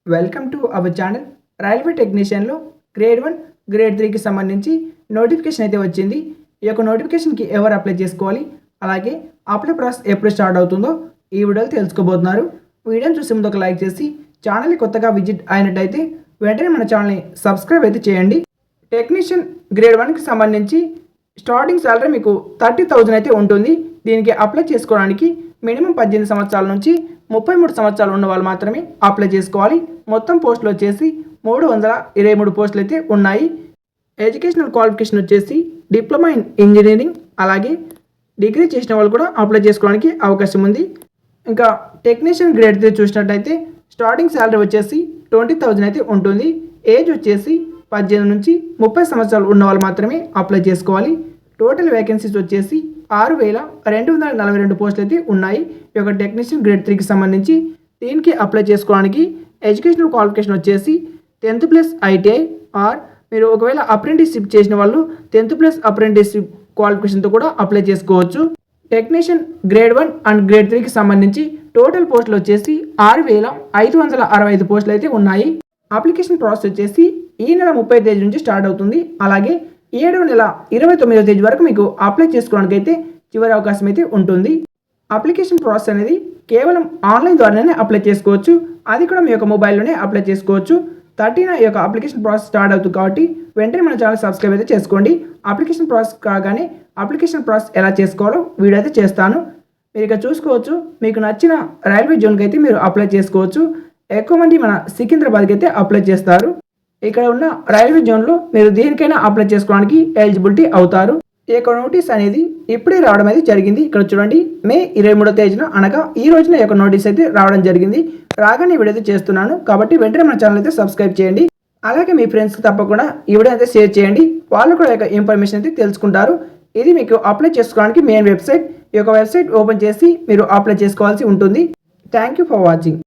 Welcome to our channel. Railway టెక్నీషియన్లో grade 1 grade 3కి సంబంధించి నోటిఫికేషన్ అయితే వచ్చింది. ఈ యొక్క నోటిఫికేషన్కి ఎవరు అప్లై చేసుకోవాలి, అలాగే అప్లై ప్రాసెస్ ఎప్పుడు స్టార్ట్ అవుతుందో ఈ వీడియోలో తెలుసుకోబోతున్నారు. వీడియోని చూసే ముందు ఒక లైక్ చేసి ఛానల్ని కొత్తగా విజిట్ అయినట్టయితే వెంటనే మన ఛానల్ని సబ్స్క్రైబ్ అయితే చేయండి. టెక్నీషియన్ గ్రేడ్ 1కి సంబంధించి స్టార్టింగ్ సాలరీ మీకు 30,000 అయితే ఉంటుంది. దీనికి అప్లై చేసుకోవడానికి మినిమం 18 సంవత్సరాల నుంచి 33 సంవత్సరాలు ఉన్న వాళ్ళు మాత్రమే అప్లై చేసుకోవాలి. మొత్తం పోస్టులు వచ్చేసి 323 పోస్టులు అయితే ఉన్నాయి. ఎడ్యుకేషనల్ క్వాలిఫికేషన్ వచ్చేసి డిప్లొమా ఇన్ ఇంజనీరింగ్, అలాగే డిగ్రీ చేసిన వాళ్ళు కూడా అప్లై చేసుకోవడానికి అవకాశం ఉంది. ఇంకా టెక్నీషియన్ గ్రేడ్ 3 చూసినట్టయితే స్టార్టింగ్ శాలరీ వచ్చేసి 20,000 అయితే ఉంటుంది. ఏజ్ వచ్చేసి 18 నుంచి 30 సంవత్సరాలు ఉన్న వాళ్ళు మాత్రమే అప్లై చేసుకోవాలి. టోటల్ వేకెన్సీస్ వచ్చేసి 6,242 పోస్టులు అయితే ఉన్నాయి. ఈ యొక్క టెక్నీషియన్ గ్రేడ్ 3కి సంబంధించి దీనికి అప్లై చేసుకోవడానికి ఎడ్యుకేషనల్ క్వాలిఫికేషన్ వచ్చేసి 10th ప్లస్ ఐటీఐ, ఆర్ మీరు ఒకవేళ అప్రెంటిస్షిప్ చేసిన వాళ్ళు 10th ప్లస్ అప్రెంటిస్షిప్ క్వాలిఫికేషన్తో కూడా అప్లై చేసుకోవచ్చు. టెక్నీషియన్ గ్రేడ్ 1 అండ్ గ్రేడ్ 3కి సంబంధించి టోటల్ పోస్టులు వచ్చేసి 6,565 పోస్టులు అయితే ఉన్నాయి. అప్లికేషన్ ప్రాసెస్ వచ్చేసి ఈ నెల 30 తేదీ నుంచి స్టార్ట్ అవుతుంది. అలాగే 7వ నెల 29వ తేదీ వరకు మీకు అప్లై చేసుకోవడానికి అయితే చివరి అవకాశం అయితే ఉంటుంది. అప్లికేషన్ ప్రాసెస్ అనేది కేవలం ఆన్లైన్ ద్వారానే అప్లై చేసుకోవచ్చు. అది కూడా మీ యొక్క మొబైల్లోనే అప్లై చేసుకోవచ్చు. 13న ఈ యొక్క అప్లికేషన్ ప్రాసెస్ స్టార్ట్ అవుతుంది కాబట్టి వెంటనే మన ఛానల్ సబ్స్క్రైబ్ అయితే చేసుకోండి. అప్లికేషన్ ప్రాసెస్ కాగానే అప్లికేషన్ ప్రాసెస్ ఎలా చేసుకోవాలో వీడియో అయితే చేస్తాను. మీరు ఇక చూసుకోవచ్చు, మీకు నచ్చిన రైల్వే జోన్కి అయితే మీరు అప్లై చేసుకోవచ్చు. ఎక్కువ మంది మన సికింద్రాబాద్కి అయితే అప్లై చేస్తారు. ఇక్కడ ఉన్న రైల్వే జోన్లో మీరు దేనికైనా అప్లై చేసుకోవడానికి ఎలిజిబిలిటీ అవుతారు. ఈ యొక్క నోటీస్ అనేది ఇప్పుడే రావడం అయితే జరిగింది. ఇక్కడ చూడండి, మే 23వ తేదీన అనగా ఈ రోజున ఈ యొక్క నోటీస్ అయితే రావడం జరిగింది. రాగానే వీడియో అయితే చేస్తున్నాను కాబట్టి వెంటనే మన ఛానల్ అయితే సబ్స్క్రైబ్ చేయండి. అలాగే మీ ఫ్రెండ్స్కి తప్పకుండా ఈ వీడియో అయితే షేర్ చేయండి. వాళ్ళు కూడా ఈ యొక్క ఇన్ఫర్మేషన్ అయితే తెలుసుకుంటారు. ఇది మీకు అప్లై చేసుకోవడానికి మెయిన్ వెబ్సైట్. ఈ యొక్క వెబ్సైట్ ఓపెన్ చేసి మీరు అప్లై చేసుకోవాల్సి ఉంటుంది. Thank you for watching.